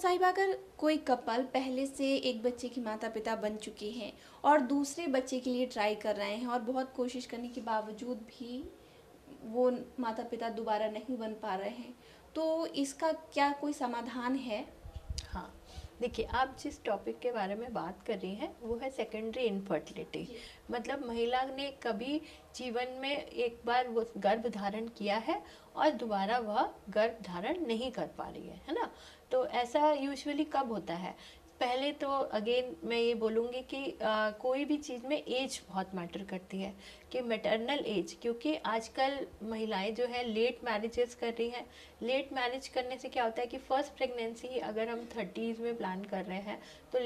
साहिबा, अगर कोई कपल पहले से एक बच्चे की माता पिता बन चुके हैं और दूसरे बच्चे के लिए ट्राई कर रहे हैं और बहुत कोशिश करने के बावजूद भी वो माता पिता दोबारा नहीं बन पा रहे हैं, तो इसका क्या कोई समाधान है? हाँ, देखिए, आप जिस टॉपिक के बारे में बात कर रही हैं वो है सेकेंडरी इनफर्टिलिटी। मतलब महिला ने कभी जीवन में एक बार वो गर्भ धारण किया है और दोबारा वह गर्भ धारण नहीं कर पा रही है ना। तो ऐसा यूजुअली कब होता है? पहले तो अगेन मैं ये बोलूँगी कि कोई भी चीज़ में एज बहुत मैटर करती है, कि मैटरनल एज, क्योंकि आजकल महिलाएं जो है लेट मैरिजेस कर रही हैं। लेट मैरिज करने से क्या होता है कि फर्स्ट प्रेगनेंसी अगर हम 30s में प्लान कर रहे हैं तो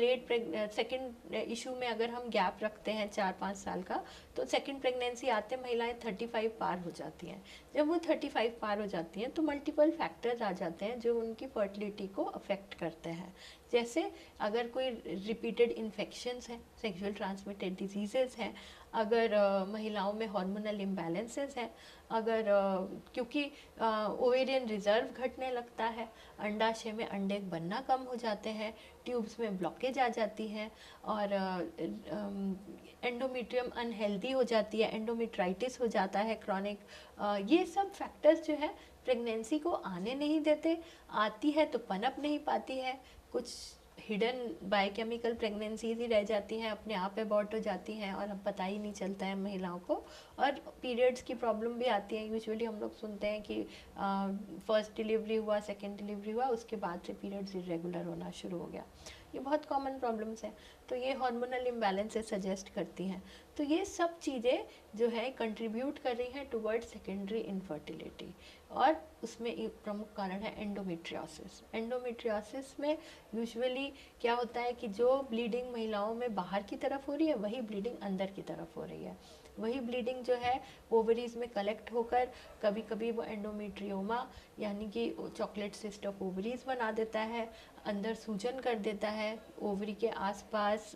सेकंड इशू में अगर हम गैप रखते हैं 4-5 साल का, तो सेकंड प्रेगनेंसी आते महिलाएं 35 पार हो जाती हैं। जब वो 35 पार हो जाती हैं तो मल्टीपल फैक्टर्स आ जाते हैं जो उनकी फर्टिलिटी को अफेक्ट करते हैं। जैसे अगर कोई रिपीटेड इन्फेक्शंस हैं, सेक्सुअल ट्रांसमिटेड डिजीजेस हैं, अगर महिलाओं में हार्मोनल इम्बैलेंसेस हैं, अगर क्योंकि ओवेरियन रिजर्व घटने लगता है, अंडाशय में अंडे बनना कम हो जाते हैं, ट्यूब्स में ब्लॉकेज आ जाती हैं, और एंडोमेट्रियम अनहेल्दी हो जाती है, एंडोमेट्राइटिस हो जाता है क्रॉनिक। ये सब फैक्टर्स जो है प्रेगनेंसी को आने नहीं देते। आती है तो पनप नहीं पाती है, कुछ हिडन बायोकेमिकल प्रेगनेंसीज ही रह जाती हैं, अपने आप अबॉर्ट हो जाती हैं और अब पता ही नहीं चलता है महिलाओं को। और पीरियड्स की प्रॉब्लम भी आती है। यूजुअली हम लोग सुनते हैं कि फर्स्ट डिलीवरी हुआ, सेकेंड डिलीवरी हुआ, उसके बाद से पीरियड्स इरेगुलर होना शुरू हो गया। ये बहुत कॉमन प्रॉब्लम्स हैं। तो ये हार्मोनल इम्बैलेंसेस सजेस्ट करती हैं। तो ये सब चीज़ें जो है कंट्रीब्यूट कर रही हैं टुवर्ड सेकेंडरी इनफर्टिलिटी। और उसमें एक प्रमुख कारण है एंडोमेट्रियोसिस। एंडोमेट्रियोसिस में यूजुअली क्या होता है कि जो ब्लीडिंग महिलाओं में बाहर की तरफ हो रही है वही ब्लीडिंग अंदर की तरफ हो रही है। वही ब्लीडिंग जो है ओवरीज में कलेक्ट होकर कभी कभी वो एंडोमेट्रियोमा यानी कि चॉकलेट सिस्ट ऑफ ओवरीज बना देता है, अंदर सूजन कर देता है ओवरी के आसपास,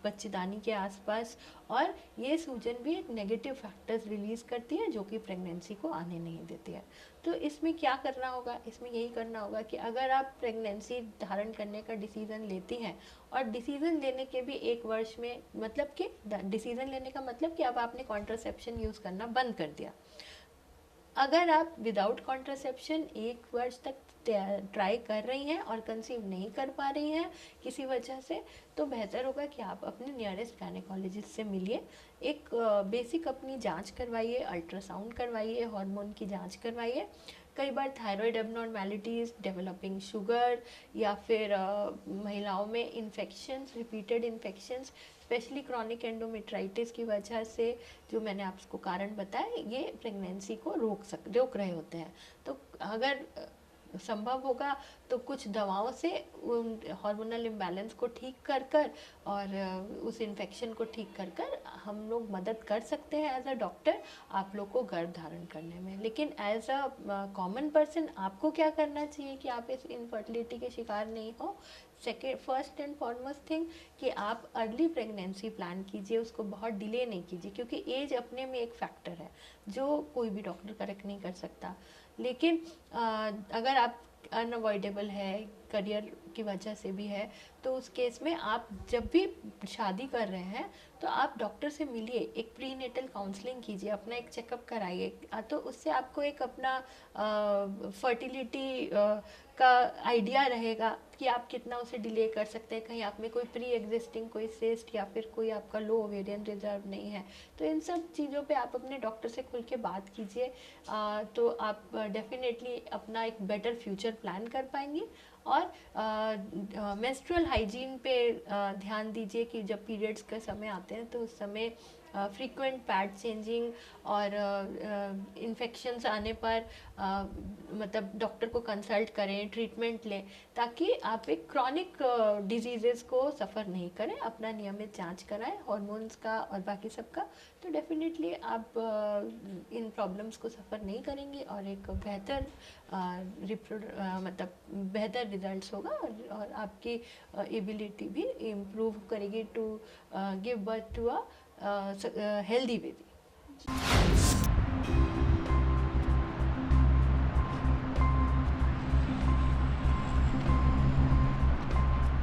बच्चेदानी के आसपास, और ये सूजन भी एक नेगेटिव फैक्टर्स रिलीज करती है जो कि प्रेगनेंसी को आने नहीं देती है। तो इसमें क्या करना होगा? इसमें यही करना होगा कि अगर आप प्रेगनेंसी धारण करने का डिसीज़न लेती हैं, और डिसीज़न लेने के भी 1 वर्ष में, मतलब कि डिसीज़न लेने का मतलब कि अब आपने कॉन्ट्रासेप्शन यूज़ करना बंद कर दिया। अगर आप विदाउट कॉन्ट्रासेप्शन 1 वर्ष तक ट्राई कर रही हैं और कंसीव नहीं कर पा रही हैं किसी वजह से, तो बेहतर होगा कि आप अपने नियरेस्ट गायनेकोलॉजिस्ट से मिलिए, एक बेसिक अपनी जांच करवाइए, अल्ट्रासाउंड करवाइए, हार्मोन की जांच करवाइए। कई बार थायराइड एबनॉर्मेलिटीज़, डेवलपिंग शुगर, या फिर महिलाओं में infections, repeated infections, specially chronic endometritis की वजह से, जो मैंने आपको कारण बताया, ये प्रेगनेंसी को रोक रहे होते हैं। तो अगर संभव होगा तो कुछ दवाओं से हार्मोनल इम्बैलेंस को ठीक कर और उस इन्फेक्शन को ठीक कर हम लोग मदद कर सकते हैं एज अ डॉक्टर आप लोग को गर्भ धारण करने में। लेकिन एज अ कॉमन पर्सन आपको क्या करना चाहिए कि आप इस इनफर्टिलिटी के शिकार नहीं हो? फर्स्ट एंड फॉरमोस्ट थिंग कि आप अर्ली प्रेगनेंसी प्लान कीजिए, उसको बहुत डिले नहीं कीजिए, क्योंकि एज अपने में एक फैक्टर है जो कोई भी डॉक्टर करेक्ट नहीं कर सकता। लेकिन अगर आप अनअवॉइडेबल है, करियर की वजह से भी है, तो उस केस में आप जब भी शादी कर रहे हैं तो आप डॉक्टर से मिलिए, एक प्रीनेटल काउंसलिंग कीजिए, अपना एक चेकअप कराइए। तो उससे आपको एक अपना फर्टिलिटी का आइडिया रहेगा कि आप कितना उसे डिले कर सकते हैं, कहीं आप में कोई प्री एग्जिस्टिंग कोई सिस्ट या फिर कोई आपका लो ओवेरियन रिजर्व नहीं है। तो इन सब चीज़ों पे आप अपने डॉक्टर से खुल के बात कीजिए, तो आप डेफिनेटली अपना एक बेटर फ्यूचर प्लान कर पाएंगे। और मेंस्ट्रुअल हाइजीन पे ध्यान दीजिए कि जब पीरियड्स के समय आते हैं तो उस समय फ्रीक्वेंट पैड चेंजिंग और इन्फेक्शंस आने पर मतलब डॉक्टर को कंसल्ट करें, ट्रीटमेंट लें, ताकि आप एक क्रॉनिक डिजीज़ेस को सफ़र नहीं करें। अपना नियमित जांच कराएं हार्मोन्स का और बाकी सब का, तो डेफिनेटली आप इन प्रॉब्लम्स को सफ़र नहीं करेंगे और एक बेहतर मतलब बेहतर रिजल्ट्स होगा, और आपकी एबिलिटी भी इम्प्रूव करेगी to give birth to a healthy baby.